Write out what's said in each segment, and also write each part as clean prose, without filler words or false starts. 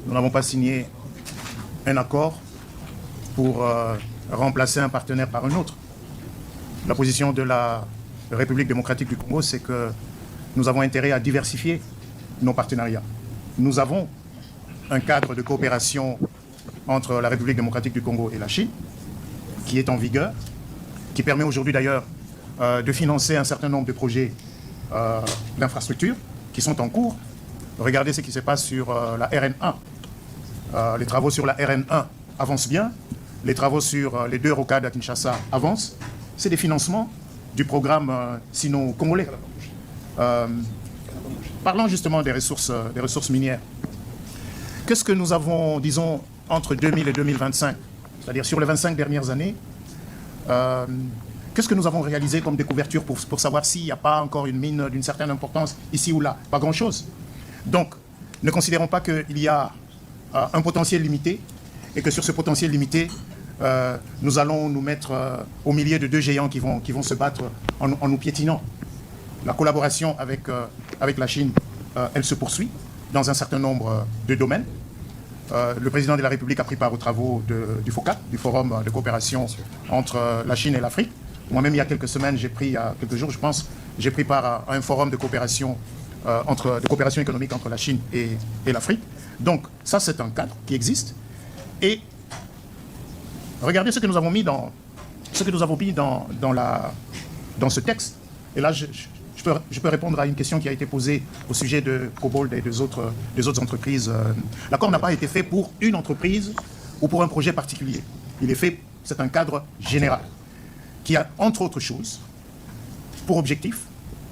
nous n'avons pas signé un accord pour remplacer un partenaire par un autre. La position de la République démocratique du Congo, c'est que nous avons intérêt à diversifier nos partenariats. Nous avons un cadre de coopération entre la République démocratique du Congo et la Chine, qui est en vigueur, qui permet aujourd'hui d'ailleurs de financer un certain nombre de projets d'infrastructures qui sont en cours. Regardez ce qui se passe sur la RN1. Les travaux sur la RN1 avancent bien. Les travaux sur les 2 rocades à Kinshasa avancent. C'est des financements du programme sino-congolais. Parlons justement des ressources minières. Qu'est-ce que nous avons, disons, entre 2000 et 2025, c'est-à-dire sur les 25 dernières années, qu'est-ce que nous avons réalisé comme découverture pour savoir s'il n'y a pas encore une mine d'une certaine importance ici ou là? Pas grand-chose. Donc, ne considérons pas qu'il y a un potentiel limité et que sur ce potentiel limité, nous allons nous mettre au milieu de 2 géants qui vont se battre en nous piétinant. La collaboration avec la Chine, elle se poursuit dans un certain nombre de domaines. Le président de la République a pris part aux travaux du FOCAC, du Forum de coopération entre la Chine et l'Afrique. Moi-même, il y a quelques semaines, il y a quelques jours, je pense, j'ai pris part à un forum de coopération, de coopération économique entre la Chine et l'Afrique. Donc, ça, c'est un cadre qui existe. Et regardez ce que nous avons mis dans ce texte. Et là, je peux répondre à une question qui a été posée au sujet de Cobalt et des autres entreprises. L'accord n'a pas été fait pour une entreprise ou pour un projet particulier. Il est fait, c'est un cadre général qui a, entre autres choses, pour objectif,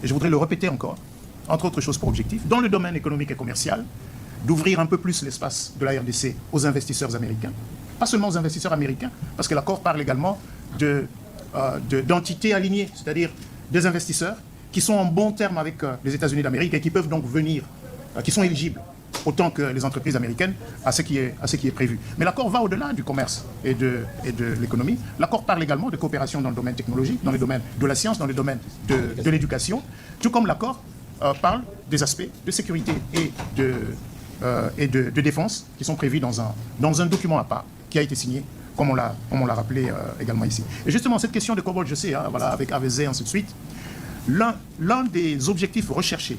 et je voudrais le répéter encore, entre autres choses pour objectif, dans le domaine économique et commercial, d'ouvrir un peu plus l'espace de la RDC aux investisseurs américains. Pas seulement aux investisseurs américains, parce que l'accord parle également d'entités alignées, c'est-à-dire des investisseurs qui sont en bon terme avec les États-Unis d'Amérique et qui peuvent donc venir, qui sont éligibles autant que les entreprises américaines à ce qui est prévu. Mais l'accord va au-delà du commerce et de l'économie. L'accord parle également de coopération dans le domaine technologique, dans le domaine de la science, dans le domaine de l'éducation, tout comme l'accord parle des aspects de sécurité et de défense qui sont prévus dans un document à part qui a été signé, comme on l'a rappelé également ici. Et justement, cette question de Cobalt, je sais, voilà, avec AVZ et ainsi de suite, l'un des objectifs recherchés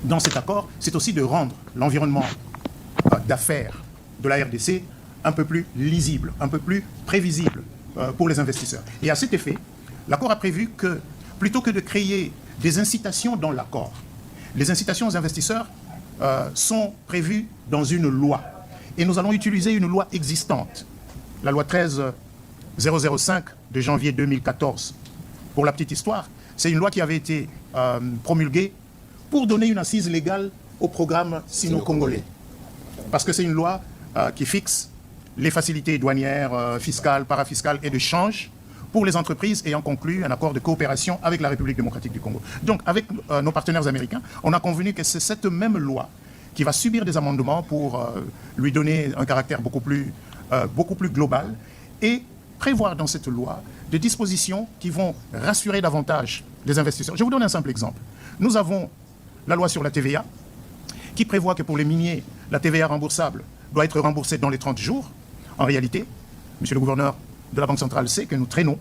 dans cet accord, c'est aussi de rendre l'environnement d'affaires de la RDC un peu plus lisible, un peu plus prévisible pour les investisseurs. Et à cet effet, l'accord a prévu que, plutôt que de créer des incitations dans l'accord, les incitations aux investisseurs sont prévues dans une loi. Et nous allons utiliser une loi existante, la loi 13005 de janvier 2014. Pour la petite histoire, c'est une loi qui avait été promulguée pour donner une assise légale au programme sino-congolais. Parce que c'est une loi qui fixe les facilités douanières, fiscales, parafiscales et de change pour les entreprises ayant conclu un accord de coopération avec la République démocratique du Congo. Donc, avec nos partenaires américains, on a convenu que c'est cette même loi qui va subir des amendements pour lui donner un caractère beaucoup plus global et prévoir dans cette loi des dispositions qui vont rassurer davantage les investisseurs. Je vous donne un simple exemple. Nous avons la loi sur la TVA qui prévoit que pour les miniers, la TVA remboursable doit être remboursée dans les 30 jours. En réalité, monsieur le gouverneur de la Banque centrale sait que nous traînons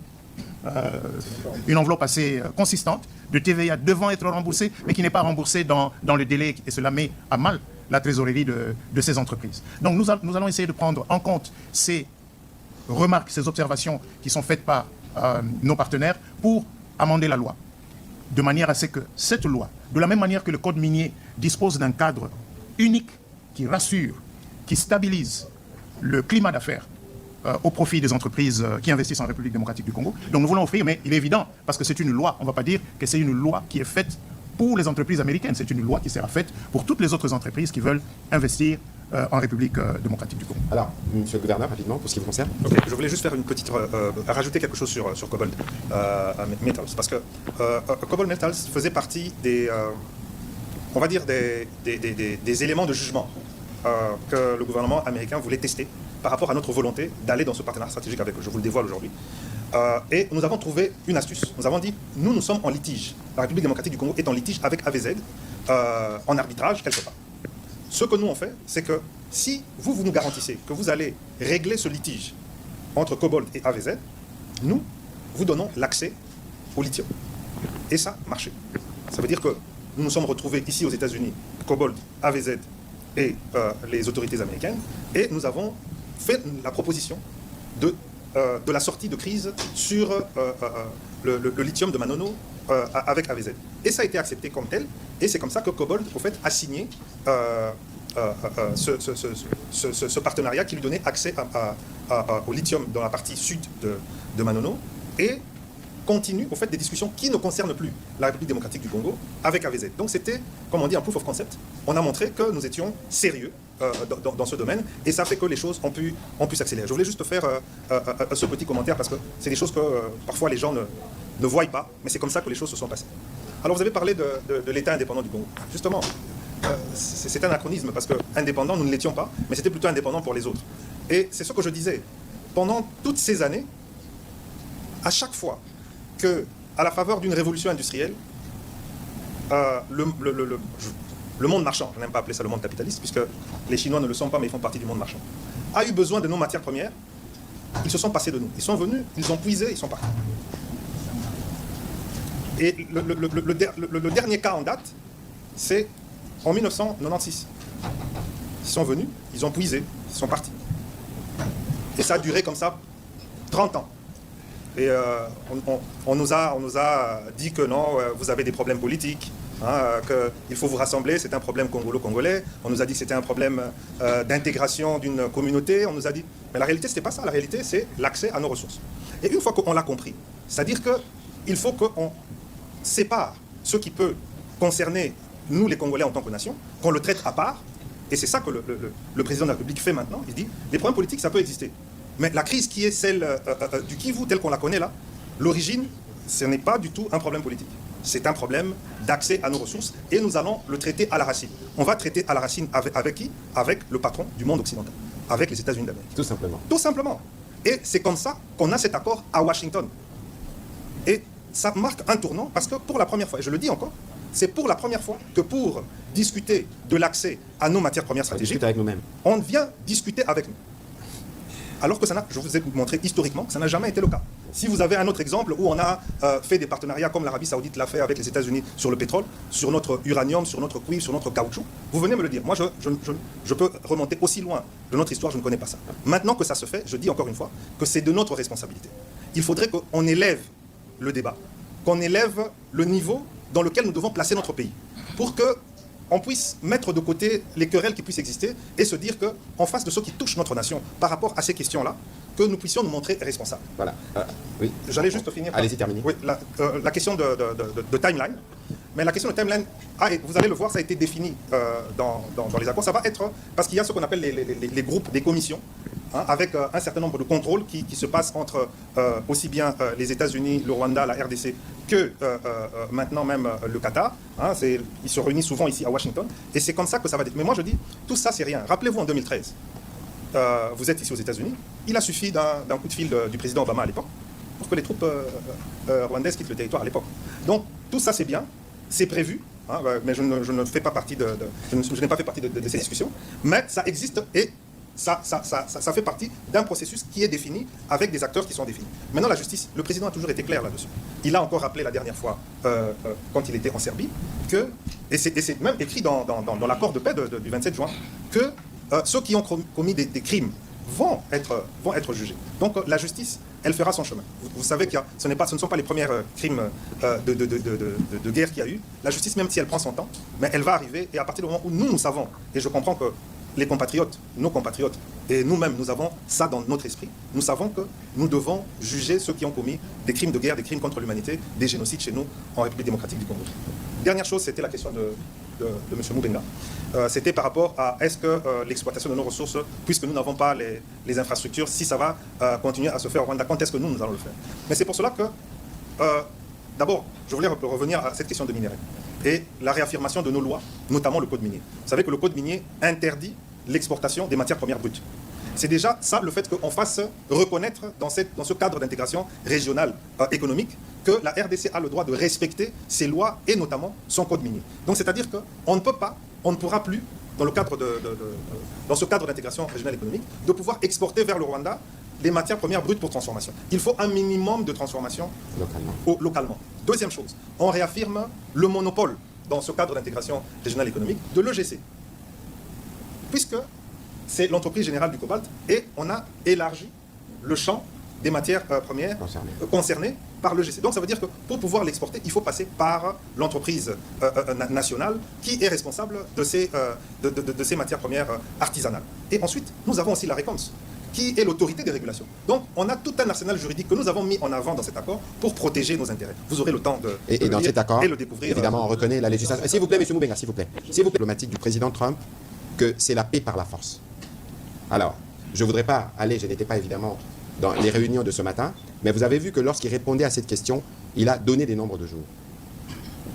une enveloppe assez consistante de TVA devant être remboursée, mais qui n'est pas remboursée dans le délai, et cela met à mal la trésorerie de ces entreprises. Donc nous allons essayer de prendre en compte ces remarques, ces observations qui sont faites par nos partenaires pour amender la loi, de manière à ce que cette loi, de la même manière que le code minier dispose d'un cadre unique qui rassure, qui stabilise le climat d'affaires au profit des entreprises qui investissent en République démocratique du Congo. Donc nous voulons offrir, mais il est évident, parce que c'est une loi, on ne va pas dire que c'est une loi qui est faite pour les entreprises américaines, c'est une loi qui sera faite pour toutes les autres entreprises qui veulent investir en République démocratique du Congo. Alors, monsieur le gouverneur, rapidement, pour ce qui vous concerne. Ok, je voulais juste faire une petite... rajouter quelque chose sur Cobalt Metals, parce que Cobalt Metals faisait partie des... on va dire des éléments de jugement que le gouvernement américain voulait tester par rapport à notre volonté d'aller dans ce partenariat stratégique avec eux. Je vous le dévoile aujourd'hui. Et nous avons trouvé une astuce. Nous avons dit, nous sommes en litige. La République démocratique du Congo est en litige avec AVZ, en arbitrage quelque part. ce que nous on fait, c'est que si vous nous garantissez que vous allez régler ce litige entre Cobalt et AVZ, nous vous donnons l'accès au lithium. Et ça a marché. Ça veut dire que nous nous sommes retrouvés ici aux États-Unis, Cobalt, AVZ et les autorités américaines, et nous avons fait la proposition de la sortie de crise sur le lithium de Manono avec AVZ. Et ça a été accepté comme tel, et c'est comme ça que Cobalt, au fait, a signé ce partenariat qui lui donnait accès au lithium dans la partie sud de Manono, et continue au fait des discussions qui ne concernent plus la République démocratique du Congo avec AVZ. Donc c'était, comme on dit, un proof of concept. On a montré que nous étions sérieux dans ce domaine, et ça fait que les choses ont pu s'accélérer. Je voulais juste faire ce petit commentaire parce que c'est des choses que parfois les gens ne voient pas, mais c'est comme ça que les choses se sont passées. Alors vous avez parlé de l'État indépendant du Congo. Justement, c'est un anachronisme parce que indépendant, nous ne l'étions pas, mais c'était plutôt indépendant pour les autres. Et c'est ce que je disais. Pendant toutes ces années, à chaque fois que, à la faveur d'une révolution industrielle, le monde marchand, je n'aime pas appeler ça le monde capitaliste, puisque les Chinois ne le sont pas, mais ils font partie du monde marchand, a eu besoin de nos matières premières, ils se sont passés de nous. Ils sont venus, ils ont puisé, ils sont partis. Et le dernier cas en date, c'est en 1996. Ils sont venus, ils ont puisé, ils sont partis. Et ça a duré comme ça 30 ans. Et on nous a dit que non, vous avez des problèmes politiques, hein, qu'il faut vous rassembler, c'est un problème congolo-congolais. On nous a dit que c'était un problème d'intégration d'une communauté. On nous a dit... Mais la réalité, ce n'était pas ça. La réalité, c'est l'accès à nos ressources. Et une fois qu'on l'a compris, c'est-à-dire qu'il faut qu'on sépare ce qui peut concerner nous, les Congolais, en tant que nation, qu'on le traite à part. Et c'est ça que le président de la République fait maintenant. Il dit, les problèmes politiques, ça peut exister. Mais la crise qui est celle du Kivu, telle qu'on la connaît là, l'origine, ce n'est pas du tout un problème politique. C'est un problème d'accès à nos ressources et nous allons le traiter à la racine. On va traiter à la racine avec qui? Avec le patron du monde occidental, avec les États-Unis d'Amérique. Tout simplement. Tout simplement. Et c'est comme ça qu'on a cet accord à Washington. Et ça marque un tournant parce que pour la première fois, et je le dis encore, c'est pour la première fois que pour discuter de l'accès à nos matières premières stratégiques, avec nous-mêmes. On vient discuter avec nous. Alors que ça n'a, je vous ai montré historiquement que ça n'a jamais été le cas. Si vous avez un autre exemple où on a fait des partenariats comme l'Arabie Saoudite l'a fait avec les États-Unis sur le pétrole, sur notre uranium, sur notre cuivre, sur notre caoutchouc, vous venez me le dire. Moi, je peux remonter aussi loin de notre histoire, je ne connais pas ça. Maintenant que ça se fait, je dis encore une fois que c'est de notre responsabilité. Il faudrait qu'on élève le débat, qu'on élève le niveau dans lequel nous devons placer notre pays, pour qu'on puisse mettre de côté les querelles qui puissent exister et se dire qu'en face de ce qui touche notre nation par rapport à ces questions-là, que nous puissions nous montrer responsables. Voilà. Oui. J'allais juste finir. Allez-y, terminez. Oui, la question de timeline. Mais la question de timeline, vous allez le voir, ça a été défini dans les accords. Ça va être, parce qu'il y a ce qu'on appelle les groupes, des commissions, hein, avec un certain nombre de contrôles qui se passent entre aussi bien les États-Unis, le Rwanda, la RDC, que maintenant même le Qatar. Hein, ils se réunissent souvent ici à Washington. Et c'est comme ça que ça va être. Mais moi je dis, tout ça c'est rien. Rappelez-vous en 2013, vous êtes ici aux États-Unis, il a suffi d'un coup de fil du président Obama à l'époque pour que les troupes rwandaises quittent le territoire à l'époque. Donc tout ça c'est bien, c'est prévu, hein, mais je ne fais pas partie je n'ai pas fait partie de ces discussions, mais ça existe et ça fait partie d'un processus qui est défini avec des acteurs qui sont définis. Maintenant la justice, le président a toujours été clair là-dessus. Il a encore rappelé la dernière fois, quand il était en Serbie, et c'est même écrit dans l'accord de paix du 27 juin, que ceux qui ont commis des crimes vont être jugés. Donc la justice, elle fera son chemin. Vous savez que ce ne sont pas les premiers crimes de guerre qu'il y a eu. La justice, même si elle prend son temps, mais elle va arriver, et à partir du moment où nous savons, et je comprends que les compatriotes, nos compatriotes, et nous-mêmes, nous avons ça dans notre esprit, nous savons que nous devons juger ceux qui ont commis des crimes de guerre, des crimes contre l'humanité, des génocides chez nous, en République démocratique du Congo. Dernière chose, c'était la question de M. Moubenga. C'était par rapport à est-ce que l'exploitation de nos ressources, puisque nous n'avons pas les infrastructures, si ça va continuer à se faire au Rwanda, quand est-ce que nous allons le faire? Mais c'est pour cela que, d'abord, je voulais revenir à cette question de minerais et la réaffirmation de nos lois, notamment le code minier. Vous savez que le code minier interdit l'exportation des matières premières brutes. C'est déjà ça, le fait qu'on fasse reconnaître dans ce cadre d'intégration régionale économique que la RDC a le droit de respecter ses lois et notamment son code minier. Donc c'est-à-dire qu'on ne peut pas, on ne pourra plus dans le cadre dans ce cadre d'intégration régionale économique, de pouvoir exporter vers le Rwanda les matières premières brutes pour transformation. Il faut un minimum de transformation localement. Deuxième chose, on réaffirme le monopole dans ce cadre d'intégration régionale économique de l'EGC, puisque c'est l'entreprise générale du cobalt et on a élargi le champ des matières premières concernées par l'EGC. Donc ça veut dire que pour pouvoir l'exporter, il faut passer par l'entreprise nationale qui est responsable de ces matières premières artisanales. Et ensuite, nous avons aussi la RECONS, qui est l'autorité des régulations. Donc, on a tout un arsenal juridique que nous avons mis en avant dans cet accord pour protéger nos intérêts. Vous aurez le temps de Et dans cet accord, et le découvrir. Évidemment, on reconnaît la législation. S'il vous plaît, M. Moubenga, s'il vous plaît. S'il vous plaît, diplomatique du président Trump, que c'est la paix par la force. Alors, je ne voudrais pas aller, je n'étais pas évidemment dans les réunions de ce matin, mais vous avez vu que lorsqu'il répondait à cette question, il a donné des nombres de jours.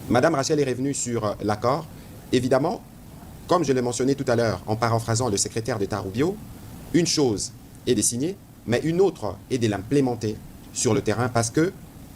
Madame Rachel est revenue sur l'accord. Évidemment, comme je l'ai mentionné tout à l'heure en paraphrasant le secrétaire d'État Rubio, une chose est de signer, mais une autre est de l'implémenter sur le terrain parce que,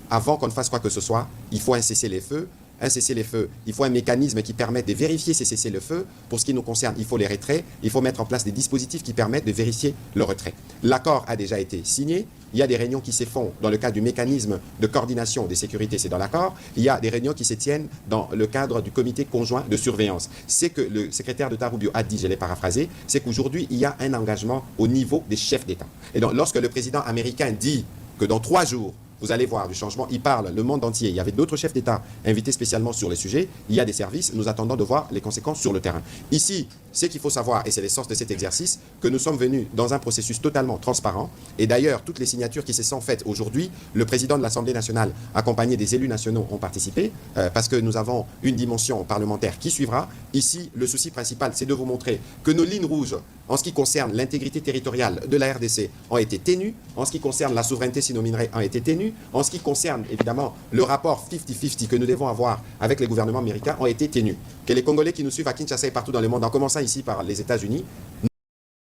avant qu'on ne fasse quoi que ce soit, il faut un cessez-le-feu. Un cessez-le-feu, il faut un mécanisme qui permette de vérifier ces cessez-le-feu. Pour ce qui nous concerne, il faut les retraits. Il faut mettre en place des dispositifs qui permettent de vérifier le retrait. L'accord a déjà été signé. Il y a des réunions qui se font dans le cadre du mécanisme de coordination des sécurités, c'est dans l'accord. Il y a des réunions qui se tiennent dans le cadre du comité conjoint de surveillance. C'est que le secrétaire d'État Rubio a dit, je l'ai paraphrasé, c'est qu'aujourd'hui, il y a un engagement au niveau des chefs d'État. Et donc, lorsque le président américain dit que dans 3 jours, vous allez voir du changement, il parle le monde entier. Il y avait d'autres chefs d'État invités spécialement sur les sujets. Il y a des services, nous attendons de voir les conséquences sur le terrain. Ici, ce qu'il faut savoir, et c'est l'essence de cet exercice, que nous sommes venus dans un processus totalement transparent. Et d'ailleurs, toutes les signatures qui se sont faites aujourd'hui, le président de l'Assemblée nationale, accompagné des élus nationaux, ont participé, parce que nous avons une dimension parlementaire qui suivra. Ici, le souci principal, c'est de vous montrer que nos lignes rouges, en ce qui concerne l'intégrité territoriale de la RDC, ont été tenues. En ce qui concerne la souveraineté sino-minerais, ont été tenues. En ce qui concerne, évidemment, le rapport 50-50 que nous devons avoir avec les gouvernements américains, ont été tenus. Que les Congolais qui nous suivent à Kinshasa et partout dans le monde, en commençant ici par les États-Unis,